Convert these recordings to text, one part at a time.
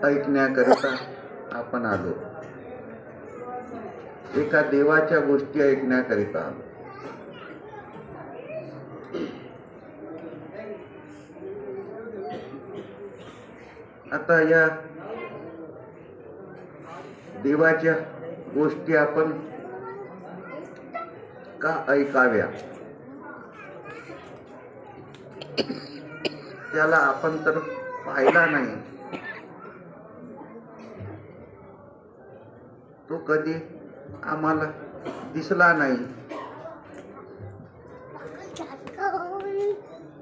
ऐकण्याकरिता आपण आलो, एका देवाच्या गोष्टी ऐकण्याकरिता आलो. आता या देवाच्या गोष्टी आपण का ऐकाव्या? त्याला आपण तर पाहिला नाही, तो कधी आम्हाला दिसला नाही.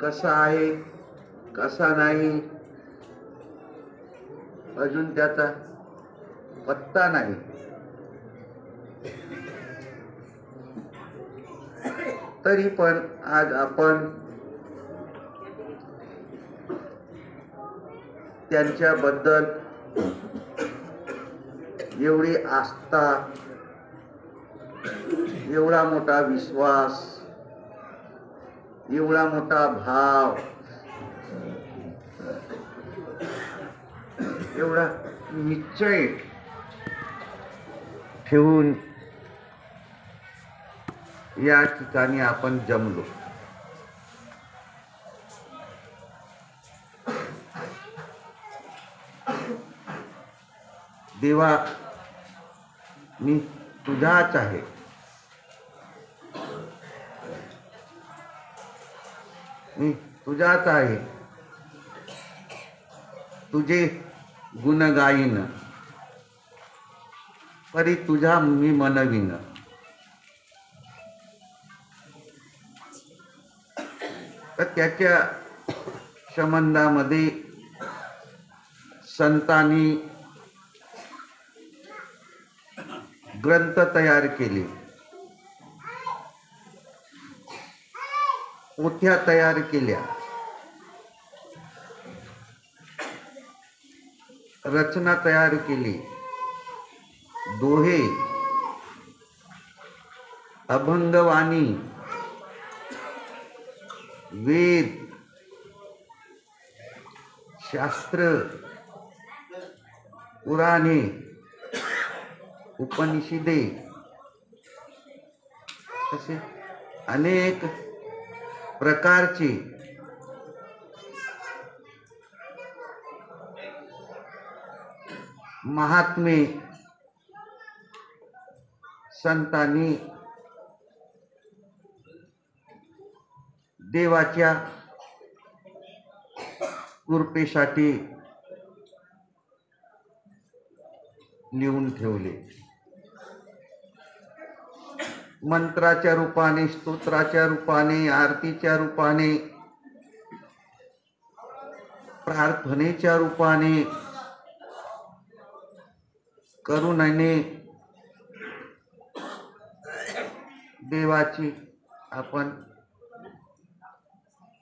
कसा आहे कसा नाही अजून त्याचा पत्ता नाही. तरी पण आज आपण त्यांच्याबद्दल एवढी आस्था, एवढा मोठा विश्वास, एवढा मोठा भाव, एवढा निश्चय ठेवून या ठिकाणी आपण जमलो. देवा, मी तुझाच आहे. मी तुझाच आहे. तुझे गुण गाईन, परी तुझा मी मनवीन. तर त्याच्या संबंधामध्ये संतांनी ग्रंथ तयार केले, पोथ्या तयार केल्या, रचना तयार केली, दोहे, अभंगवाणी, वेद, शास्त्र, पुराणे, उपनिषदे असे अनेक प्रकारचे महात्मे संतांनी देवाच्या कृपेसाठी लिहून ठेवले. मंत्राच्या रूपाने, स्तोत्राच्या रूपाने, आरतीच्या रूपाने, प्रार्थनेच्या रूपाने, करुणेने देवाची आपण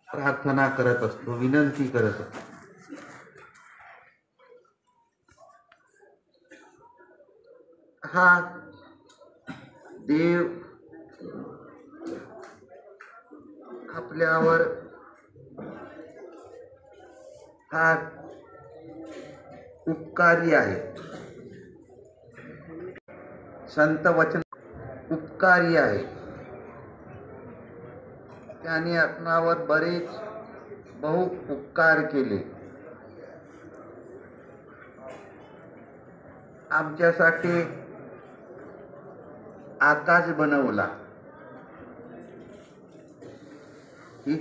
प्रार्थना करत असतो, विनंती करत असतो. हा देव आपल्यावर फार उपकारी आहे. संत वचन उपकारी आहे. त्याने आपणावर बरेच बहु उपकार केले. आमच्यासाठी आकाश बनवला. ही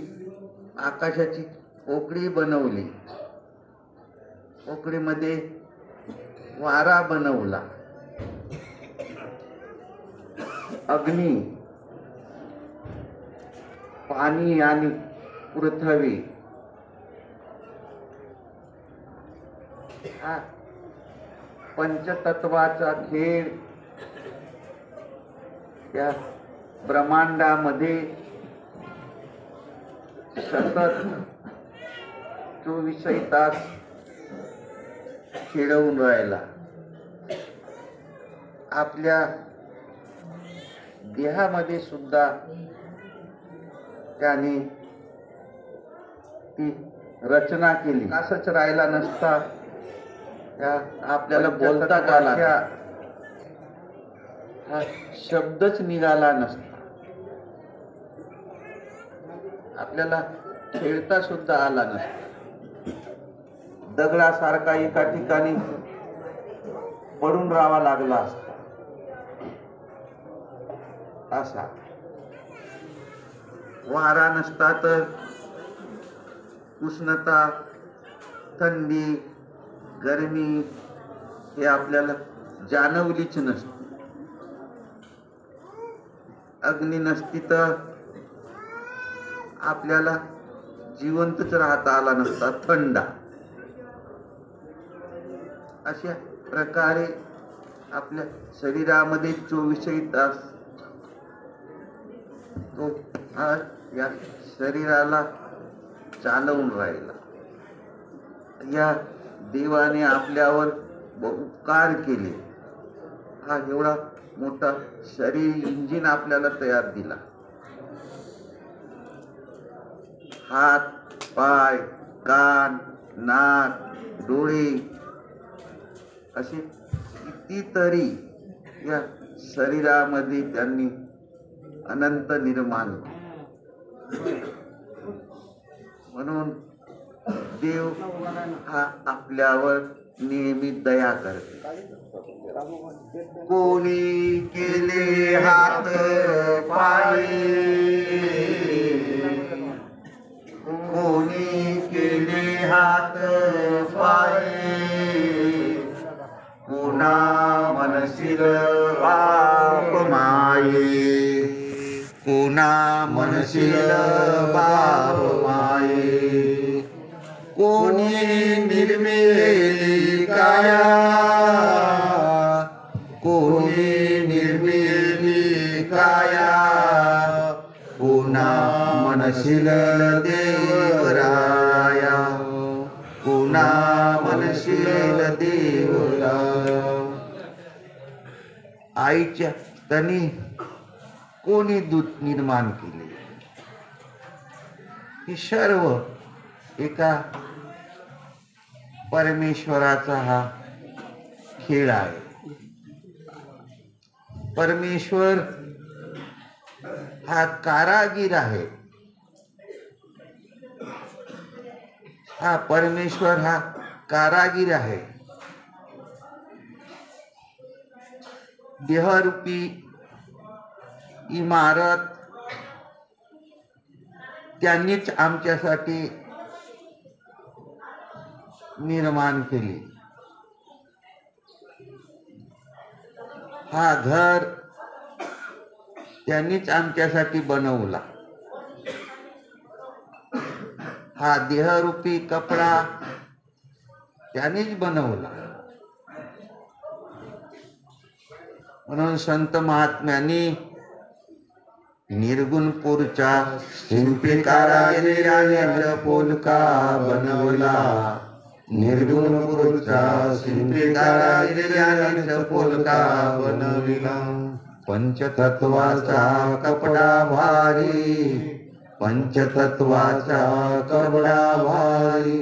आकाशाची पोकळी बनवली. पोकळीमध्ये वारा बनवला. अग्नी, पाणी आणि पृथ्वी हा पंचतत्वाचा खेळ या ब्रह्मांडामध्ये सतत 24 तास खेळवून राहिला. आपल्या देहामध्ये सुद्धा त्याने ती रचना केली असंच राहिला नसता, आपल्याला बोलता आला हा शब्दच निघाला नसता, आपल्याला खेळता सुद्धा आला नसता, दगडासारखा एका ठिकाणी पडून राहावा लागला असता. असा वारा नसता तर उष्णता, थंडी, गरमी हे आपल्याला जाणवलीच नसती. अग्नी नसती तर आपल्याला जिवंतच राहता आला नसता, थंडा. अशा प्रकारे आपल्या शरीरामध्ये 24 तास तो या शरीराला चालवून राहिला. या देवाने आपल्यावर उपकार केले. हा एवढा मोठा शरीर इंजिन आपल्याला तयार दिला. हात, पाय, कान, नाक, डोळे असे कितीतरी या शरीरामध्ये त्यांनी अनंत निर्माण. म्हणून देव हा आपल्यावर नेहमी दया करते. कोणी केले हात पाय, कोणी केले हात पाय, पुन्हा मनशील बाप माये, पुन्हा मनशील बाप माये. कोणी निर्मिली काया, कोणी निर्मिली काया, पुन्हा मनशील देवराया, पुन्हा मनशील देवराया. आईच्या स्तनी कोणी दूध निर्माण केले, ही सर्व एका परमेश्वराचा हा खेळ आहे. परमेश्वर हा कारागीर आहे. हा परमेश्वर हा कारागीर आहे. देहरूपी इमारत त्यांनीच आमच्यासाठी निर्माण केली. हा घर त्यांनीच आमच्यासाठी बनवला. हा देहरूपी कपडा त्यांनीच बनवला. म्हणून संत महात्म्यांनी निर्गुणपूरच्या शिल्पकाराने पोलका बनवला. निर्गुणपूरच्या शिल्पकाराने पोलका बनविला. पंचतत्वाचा कपडा भारी, पंचतत्वाचा कपडा भारी.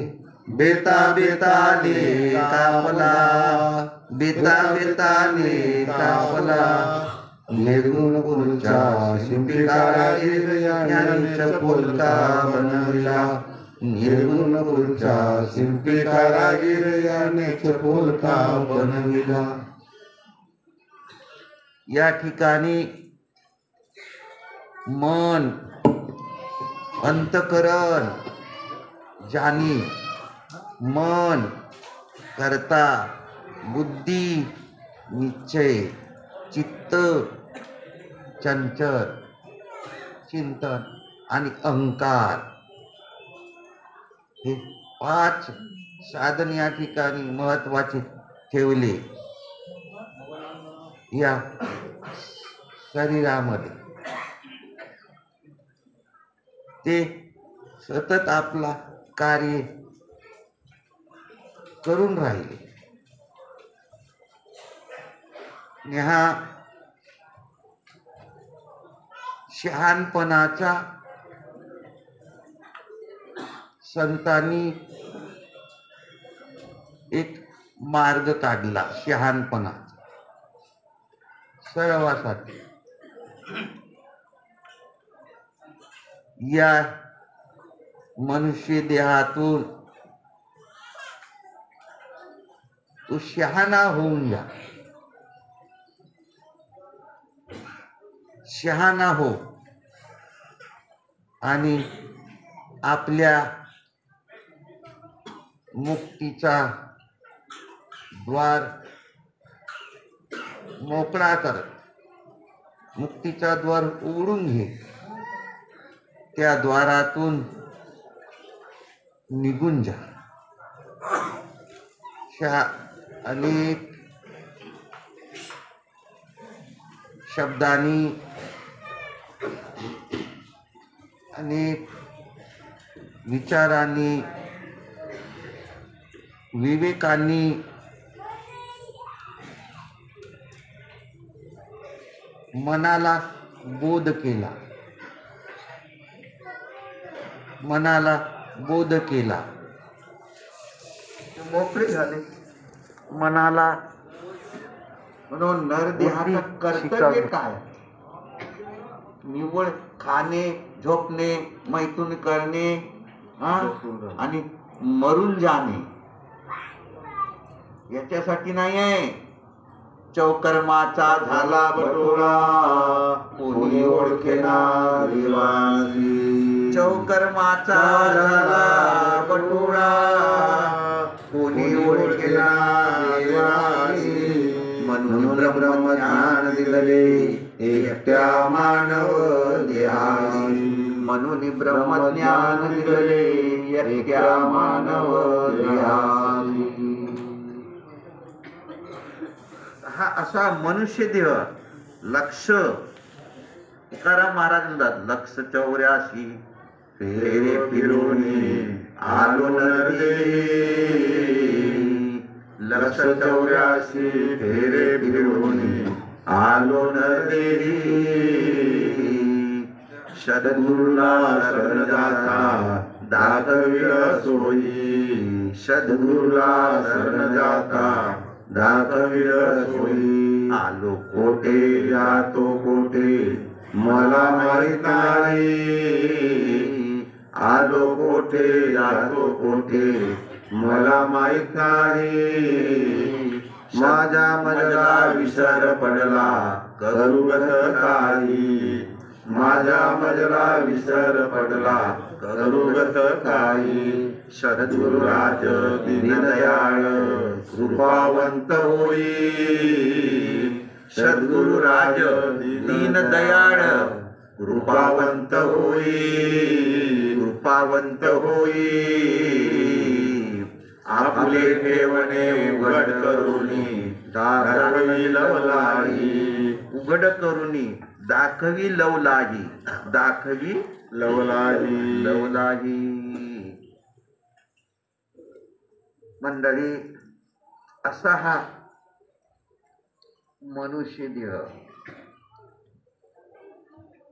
बेता बेताने कापला, बेता बेताने कापला. निर्गुणपूरच्या शिल्पकाराने पोलका बनविला. निर्गुणपूरच्या शिल्पकाराने पोलका बनविला. या ठिकाणी मन, अंतकरण, जाणी, मन, कर्ता, बुद्धी, निश्चय, चित्त, चंचल, चिंतन आणि अहंकार हे 5 साधन या ठिकाणी महत्वाचे ठेवले. या शरीरामध्ये ते सतत आपला कार्य करून राहिले. हा शहाणपणाचा संतांनी एक मार्ग काढला शहाणपणा सर्वासाठी. या मनुष्य देहातून तू शहाणा होऊन जा, शहाणा हो आणि आपल्या मुक्तीचा द्वार मोकळा कर, मुक्तीचा द्वार उघडून घे. त्या द्वारातून निघून जा. अनेक शब्दांनी, अनेक विचारांनी, विवेकांनी मनाला बोध केला, मनाला बोध केला, मोकळे झाले. मनाला म्हणून नरदेहाचं कर्तव्य काय? निव्वळ खाणे, झोपणे, मैथून करणे आणि मरून जाणे याच्यासाठी नाही आहे. चौकर्माचा झाला बटोळा, कोणी ओळखेना देवासी. चौकर्माचा झाला बटोळा, कोणी ओळखेना देवासी. म्हणून ब्रह्मज्ञान दिले एकट्या मानव देहासी. म्हणून ब्रह्मज्ञान दिले एकट्या मानव देहासी. हा असा मनुष्य देह लक्ष तुकाराम महाराज म्हणतात, लक्ष 84 फेरे फिरून आलो नरदेही. लक्ष 84 फेरे फिरून आलो नरदेही. सद्गुरूला शरण जाता दाखविल सोयी. सद्गुरूला शरण जाता दाखविल सोयी. आलो कोठे जातो कोठे मला माहित नाही. आलो कोठे जातो कोठे मला माहित नाही. माझ्या मजला विसर पडला करुगत काही. माझ्या मजला विसर पडला करुगत काही. सद्गुरुराज दीनदयाळ कृपावंत होई. सद्गुरुराज दीनदयाळ कृपावंत होई. कृपावंत होई. आपले ठेवणे उघड करुनी दाखवी लवलाही. उघड करुनी दाखवी लवलाही. दाखवी लवलाही. लवलाही. मंडळी, असा हा मनुष्य देह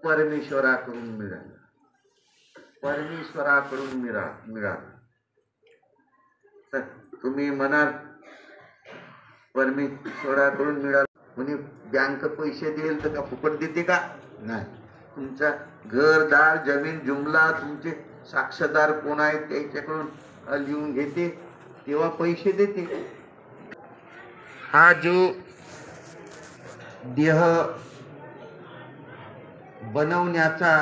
परमेश्वराकडून मिळाला. परमेश्वराकडून मिळाला. तर तुम्ही म्हणाल परमेश्वराकडून मिळाला कोणी बँक पैसे देईल तर का फुकट देते का? नाही. तुमचा घरदार जमीन जुमला तुमचे साक्षीदार कोण आहेत त्याच्याकडून लिहून घेते तेव्हा पैसे देते. हा जो देह बनवण्याचा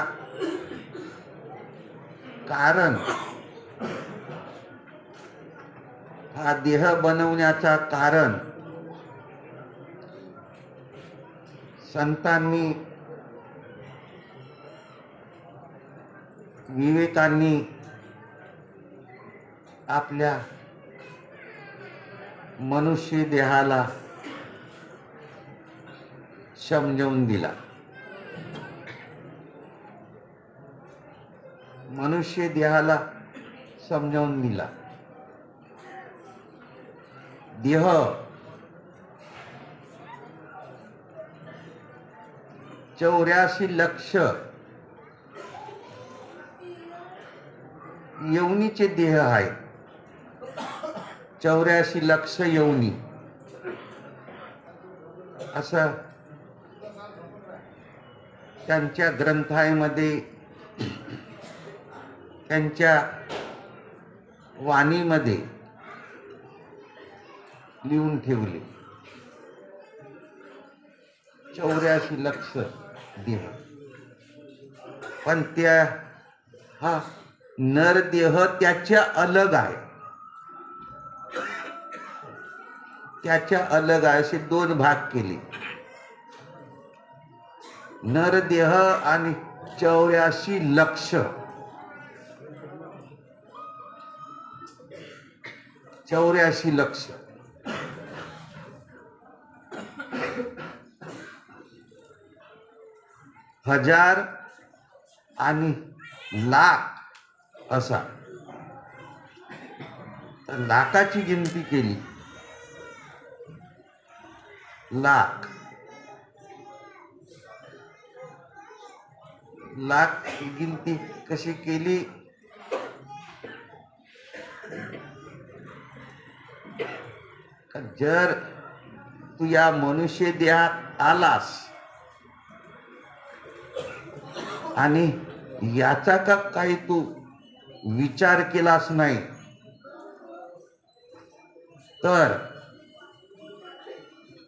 कारण, हा देह बनवण्याचा कारण संतांनी, विवेकांनी आपल्या मनुष्य देहाला समजावून दिला. मनुष्य देहाला समजावून दिला. देह $84 लक्ष यवनीचे देह आहेत, 84 लक्ष यवनी असं त्यांच्या ग्रंथामध्ये, त्यांच्या वाणीमध्ये लिहून ठेवले. 84 लक्ष देह. पण त्या हा नरदेह त्याच्या अलग आहे, त्याच्या अलग आहे. असे 2 भाग केले, नरदेह आणि 84 लक्ष. 84 लक्ष हजार आणि लाख असा. तर लाखाची गिनती केली, लाख लाख गिनती कशी केली? जर तू या मनुष्य देहात आलास आणि याचा का काही तू विचार केलास नाही, तर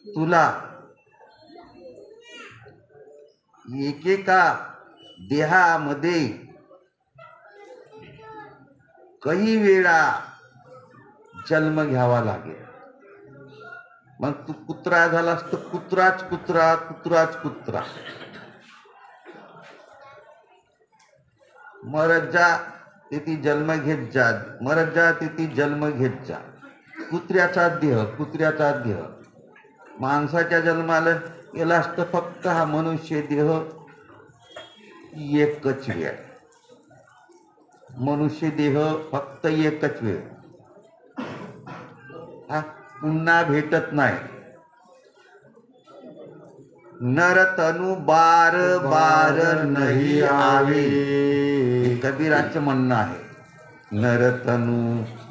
तुला एकेका देहामध्ये काही वेळा जन्म घ्यावा लागेल. मग तू कुत्रा झालास तर कुत्राच कुत्रा, कुत्राच कुत्रा. मरत जा तिथे जन्म घेत जा, मरत जा तिथे जन्म घेत जा. कुत्र्याचा देह, कुत्र्याचा देह. माणसाच्या जन्माला गेलास तर फक्त हा मनुष्य देह एकच वेळ, मनुष्य देह फक्त एकच वेळ, हा पुन्हा भेटत नाही. नर तनु बार बार नाही आवे, कबीराचं म्हणणं आहे. नर तनु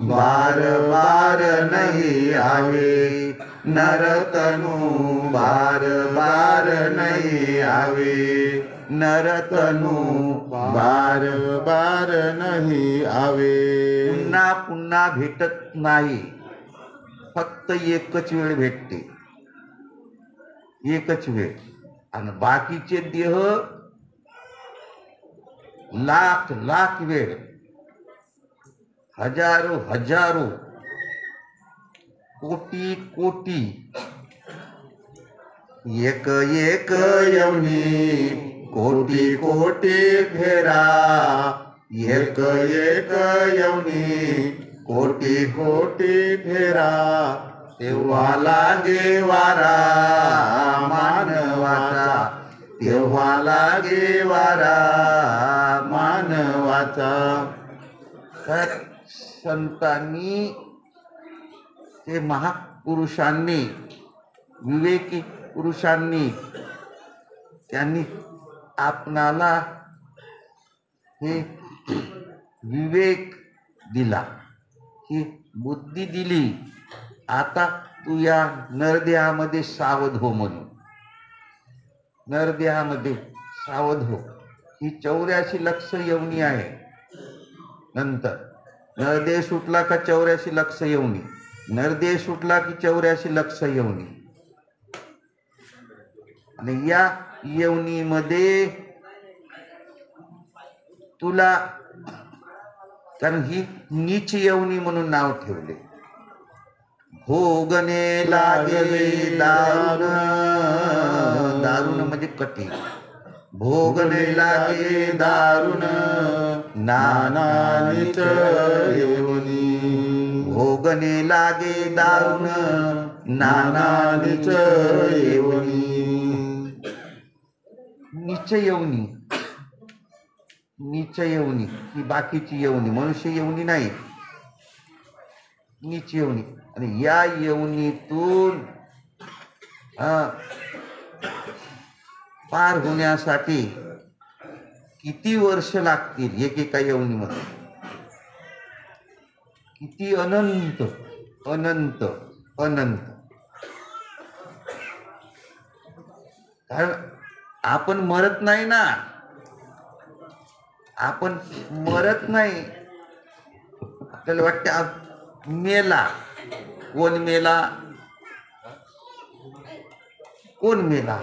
बार बार नाही आवे, नर तनु बार बार नाही आवे, नर तनु बार बार नाही आवे. पुन्हा पुन्हा भेटत नाही, फक्त एकच वेळ भेटते, एकच वेळ. आणि बाकीचे देह लाख लाख वेळ, हजारो हजारो, कोटी कोटी, एक एक यवनी, कोटी कोटी फेरा, एक एक यवनी, कोटी कोटी फेरा. तेव्हा लागे वारा मानवाचा, तेव्हा लागे वारा मानवाचा. तर संतांनी, ते महापुरुषांनी, विवेकी पुरुषांनी, त्यांनी आपणाला हे विवेक दिला, ही बुद्धी दिली. आता तू या नरदेहामध्ये सावध हो म्हणून, नरदेहामध्ये सावध हो. ही 84 लक्ष यवनी आहे. नंतर नरदेह सुटला का 84 लक्ष यवनी, नरदेह सुटला की 84 लक्ष यवनी. आणि या यवनीमध्ये तुला, कारण ही नीच यवनी म्हणून नाव ठेवले. भोगणे लागले दारुण, दारुण म्हणजे कठीण. भोगणे लागे दारुण नाना नीच यवनी, भोगणे लागे दारुण नाना नीच यवनी. नीच यवनी, नीच यवनी ही बाकीची यवनी, मनुष्य यवनी नाही, नीच यवनी. आणि या यवनीतून पार होण्यासाठी किती वर्ष लागतील एकेका यवनीमध्ये? किती अनंत अनंत अनंत. कारण आपण मरत नाही ना, आपण मरत नाही. आपल्याला वाटते मेला. कोण मेला? कोण मेला?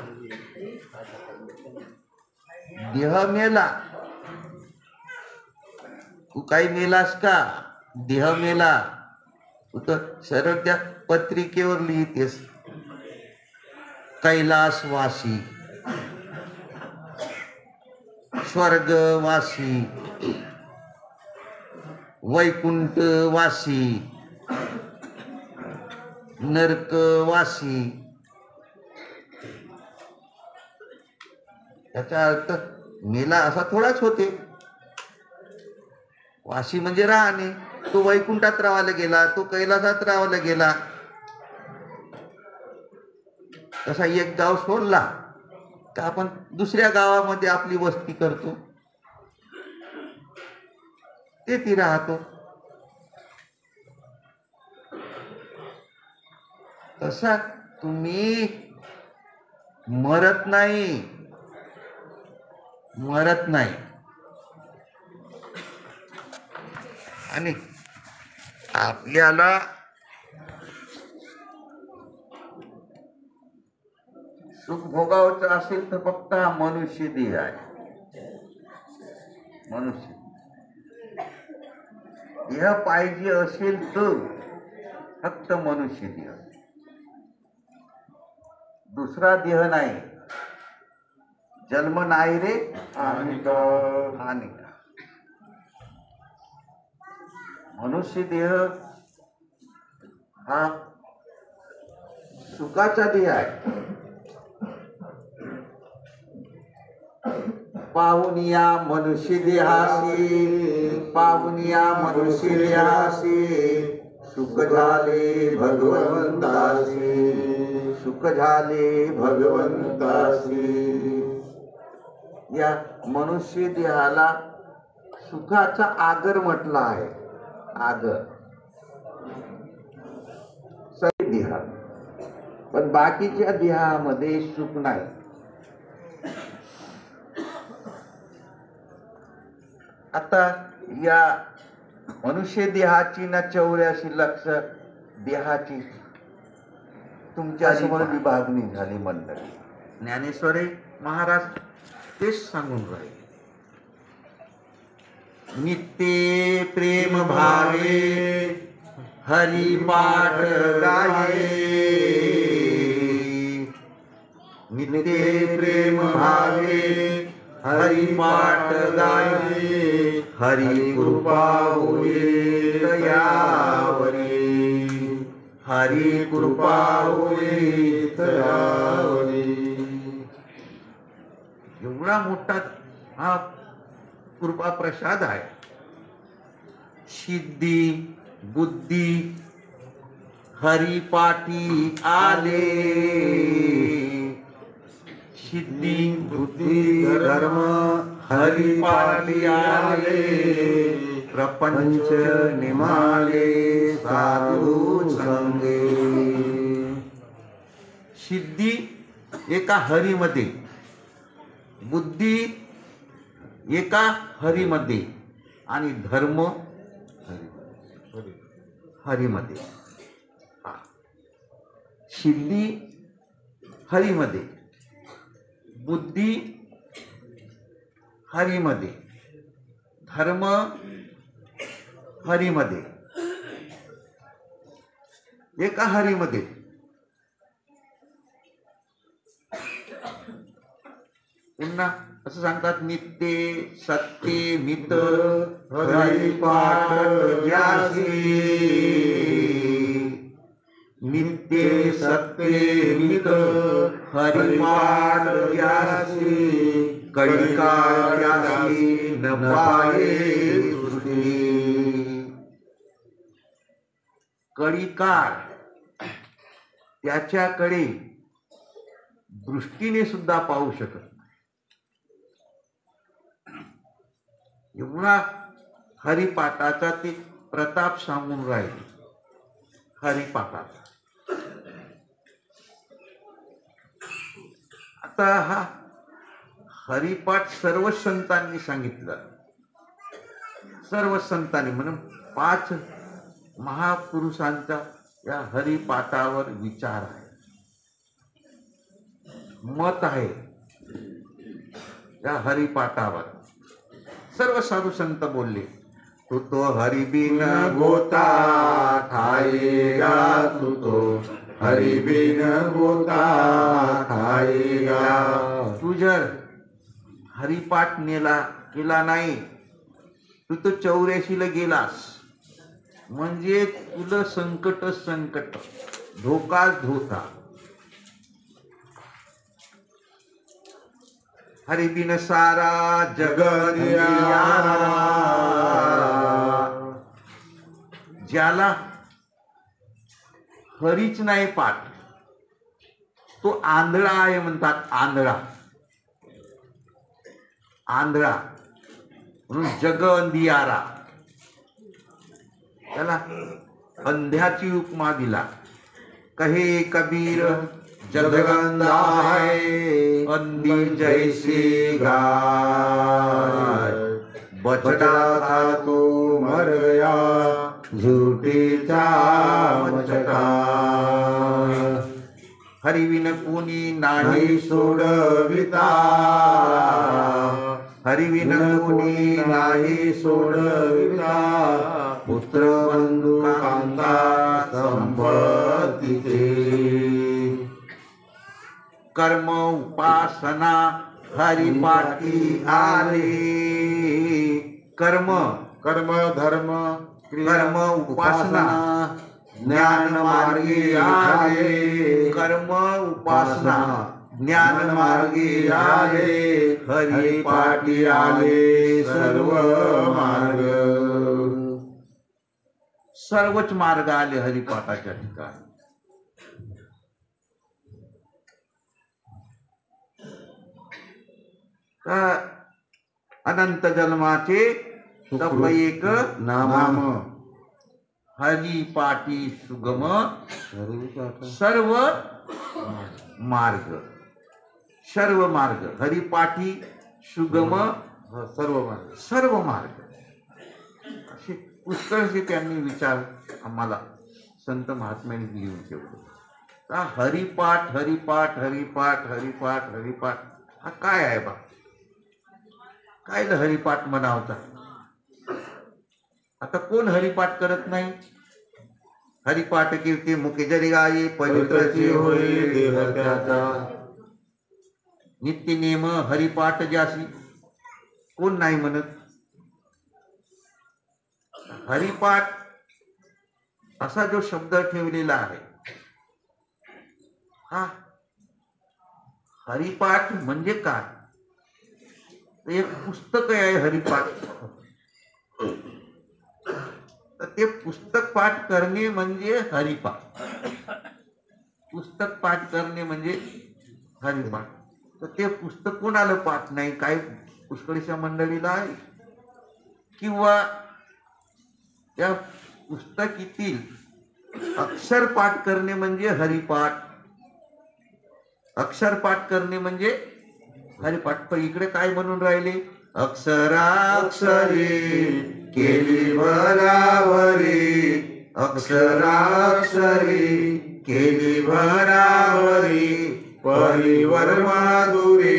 देह मेला. तू काही मेलास का? देह मेला. तू तर सरळ त्या पत्रिकेवर लिहितेस कैलासवासी, स्वर्गवासी, वैकुंठवासी, नरकवासी. याचा अर्थ मेला असा थोडाच होते. वासी म्हणजे राहणे. तो वैकुंठात राहायला गेला, तो कैलासात राहायला गेला. तसा एक गाव सोडला तर आपण दुसऱ्या गावामध्ये आपली वस्ती करतो, तेथे राहतो. तसा तुम्ही मरत नाही, मरत नाही. आणि आपल्याला सुख भोगावचं असेल तर फक्त हा मनुष्य देह आहे. मनुष्य देह पाहिजे असेल तर फक्त मनुष्य देह, दुसरा देह नाही. जन्म नाही रे आणि मनुष्य देह हा सुखाचा देह आहे. पाहुनिया मनुष्य देहासी, पाहुनिया मनुष्य देहासी, सुख झाले भगवंतासी, सुख झाले भगवंतासी. या मनुष्य देहाला सुखाचा आगर म्हटला आहे. आगर सगळे देह, पण बाकीच्या देहामध्ये सुख नाही. आता या मनुष्य देहाची ना 84 लक्ष देहाची तुमच्या समोर विभागणी झाली मंडळी. ज्ञानेश्वरी महाराज तेच सांगून राहिले. नित्य प्रेम भावे हरिपाठ गाये, नित्य प्रेम भावे हरिपाठ गाये, हरि कृपा होई दयावरी, हरि कृपा होई दयावरी. एवढा मोठा हा कृपा प्रसाद आहे. सिद्धी बुद्धी हरिपाठी आले, सिद्धी बुद्धी धर्म हरिपाठी आले, प्रपंच निमाले साधू संगे. सिद्धी एका हरीमध्ये, बुद्धी एका हरीमध्ये, आणि धर्म हरीमध्ये. सिद्धी हरीमध्ये, बुद्धी हरीमध्ये, धर्म हरीमध्ये, एका हरीमध्ये. पुन्हा असं सांगतात, नित्य सत्य मित हरिपाठ ज्यासी, नित्य सत्य मित हरिपाठ ज्यासी, कळिका ज्यासी न पाये दृष्टी. कळिकाळ त्याच्याकडे दृष्टीने सुद्धा पाहू शकत नाही. एवढा हरिपाठाचा ते प्रताप सांगून राहिले हरिपाठाचा. आता हा हरिपाठ सर्व संतांनी सांगितलं, सर्व संतांनी म्हणून 5 महापुरुषांचा या हरिपाठावर विचार आहे, मत आहे. या हरिपाठावर सर्व साधू संत बोलले, तू तो हरिबिन गोता खाएगा, तू तो हरिबिन गोता खाएगा. तू जर हरिपाठ केला नाही, तू तो 84ला गेलास म्हणजे तुला संकट, धोका. हरिबिन सारा जग अंधियारा. ज्याला हरीच नाही पाठ तो आंधळा आहे म्हणतात. आंधळा म्हणून जग अंधियारा, त्याला अंध्याची उपमा दिला. कहे कबीर जग अंधा है, अंधी जैसी गाय. बछड़ा था तो मर गया, झूठीचा मचका. हरिविन कोणी नाही सोडविता, हरिविन कोणी नाही सोडविता. पुत्र बंधू कांता संपत्तीचे. कर्म उपासना हरिपाठी आले. कर्म धर्म उपासना ज्ञान मार्गी आले. कर्म उपासना ज्ञान मार्गी आले. हरिपाठी आले सर्व मार्ग. सर्वच मार्ग आले हरिपाठाच्या ठिकाणी. अनंत जन्माचे तप एक नाम, हरिपाठी सुगम सर्व मार्ग. हरिपाठी सुगम सर्व मार्ग. असे पुष्कळसे त्यांनी विचार आम्हाला संत महात्म्यांनी लिहून ठेवले. हरिपाठ हा काय आहे बा? काय हरिपाठ म्हणावता? आता कोण हरिपाठ करत नाही? हरिपाठ कीर्ती मुखे जरी गाये, पवित्रची होई देह त्याचा. नित्य नेम हरिपाठ ज्यासी, कोण नाही म्हणत? हरिपाठ असा जो शब्द ठेवलेला आहे, हा हरिपाठ म्हणजे काय? एक पुस्तक आहे हरिपाठ. तर ते पुस्तक पाठ करणे म्हणजे हरिपाठ. पुस्तक पाठ करणे म्हणजे हरिपाठ. तर ते पुस्तक कोणाला पाठ नाही? काय पुष्कळशा मंडळीला आहे, किंवा त्या पुस्तकीतील अक्षर पाठ करणे म्हणजे हरिपाठ. अक्षर पाठ करणे म्हणजे हरिपाठ. पण इकडे काय म्हणून राहिले? अक्षराक्षरी केली भरावरी, अक्षराक्षरी केली भरावरी. परिवर माधुरी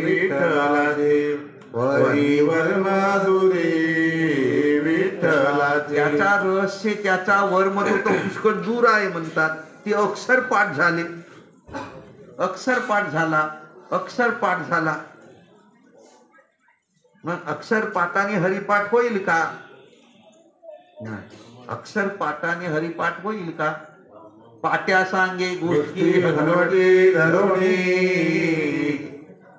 विठ्ठलाचे, परिवर माधुरी विठ्ठलाचे. त्याचा रहस्य, त्याचा वर्म तो पुष्कळ दूर आहे म्हणतात. ते अक्षर पाठ झाले, अक्षर पाठ झाला. मग अक्षर पाठाने हरिपाठ होईल का? नाही. अक्षर पाठाने हरिपाठ होईल का? पाट्या सांगे गोष्टी हनवटे धरोणे,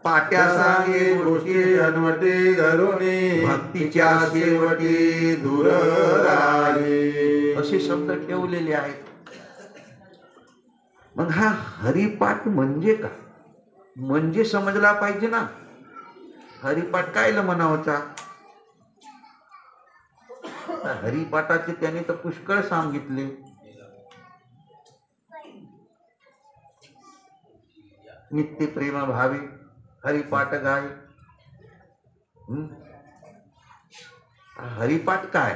पाट्या सांगे गोष्टी हनवटे धरोणे. भक्तीच्या शेवटी दूर राहिले, असे शब्द ठेवलेले आहेत. मग हा हरिपाठ म्हणजे का? म्हणजे समजला पाहिजे ना. हरिपाठ कायला म्हणावचा? हरिपाठाचे त्यांनी तर पुष्कळ सांगितले. नित्य प्रेम भावे हरिपाठ गाय. हरिपाठ काय?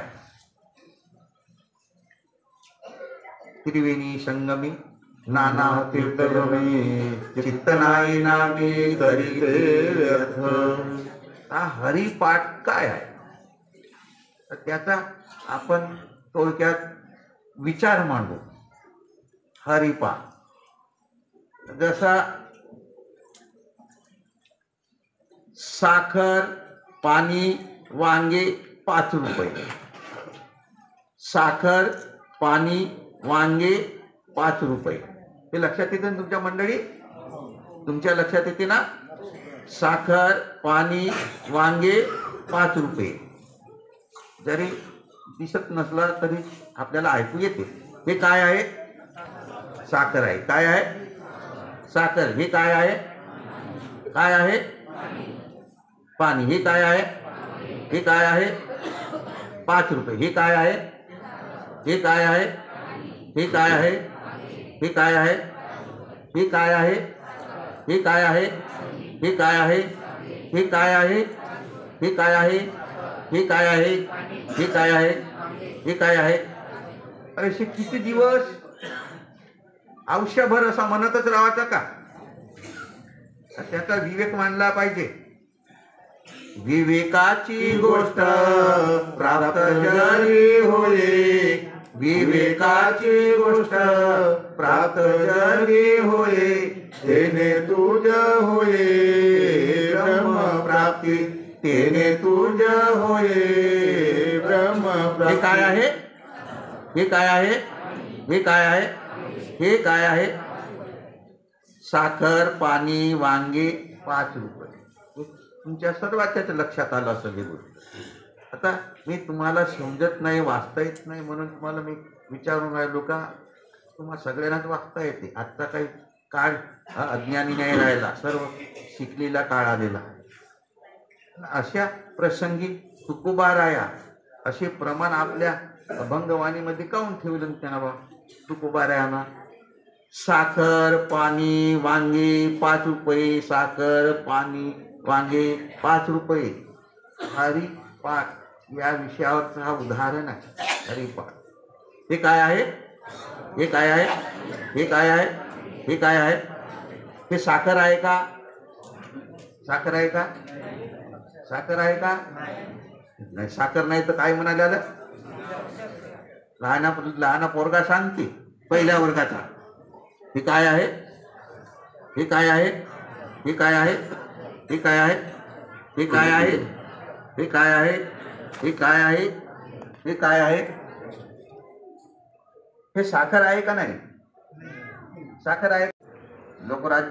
त्रिवेणी संगमी नाना तीर्थगमी चित्त नाही नामी करीते व्यर्थ. हा हरिपाठ काय आहे? तर त्याचा आपण थोडक्यात विचार मांडू. हरिपाठ जसा साखर पाणी वांगे 5 रुपये. साखर पाणी वांगे 5 रुपये. हे लक्षात येते ना तुमच्या मंडळी? तुमच्या लक्षात येते ना? साखर पाणी वांगे 5 रुपये. जरी दिसत नसला तरी आपल्याला ऐकू येते. हे काय आहे? साखर आहे. काय आहे? साखर. हे काय आहे? काय आहे? पाणी. हे काय आहे? हे काय आहे? 5 रुपये. हे काय आहे? हे काय आहे? हे काय आहे? हे काय आहे? हे काय आहे? हे काय आहे? हे काय आहे? हे काय आहे? हे काय आहे? हे काय आहे? हे काय आहे? हे काय आहे? असे किती दिवस आयुष्यभर असा म्हणतच राहायचा का? त्याचा विवेक मांडला पाहिजे. विवेकाची गोष्ट प्राप्त जरी होये. विवेकाची गोष्ट प्राप्त जरी होये. तेने तुझ होये ब्रह्म प्राप्ती. तेने तुझ होये ब्रह्म प्राप्ती. हे काय आहे? हे काय आहे? हे काय आहे? हे काय आहे? साखर पाणी वांगे 5 रुपये. तुमच्या सर्वांच्याच लक्षात आलं असेल हे गोष्ट. आता मी तुम्हाला समजत नाही, वाचता येत नाही म्हणून तुम्हाला मी विचारून राहिलो का? तुम्हाला सगळ्यांनाच वाचता येते. आजचा काही काळ हा अज्ञानी नाही राहिला, सर्व शिकलेला काळ आलेला. अशा प्रसंगी तुकोबाराया असे प्रमाण आपल्या अभंगवाणीमध्ये काऊन ठेवलं त्यांना बा? तुकोबारायाना साखर पाणी वांगे 5 रुपये. साखर पाणी वांगे 5 रुपये. हरिपाठ या विषयावरचं हा उदाहरण आहे. हरिपाठ हे काय आहे? हे काय आहे? हे काय आहे? हे काय आहे? हे साखर आहे का? साखर आहे का? साखर आहे का? नाही. साखर नाही तर काय म्हणाले? लहाना पोरगा सांगते पहिल्या वर्गाचा. हे काय आहे? हे काय आहे? हे काय आहे? हे काय आहे? हे काय आहे? हे काय आहे? हे काय आहे? हे काय आहे? हे साखर आहे का नाही? साखर आहे. लोकराज्य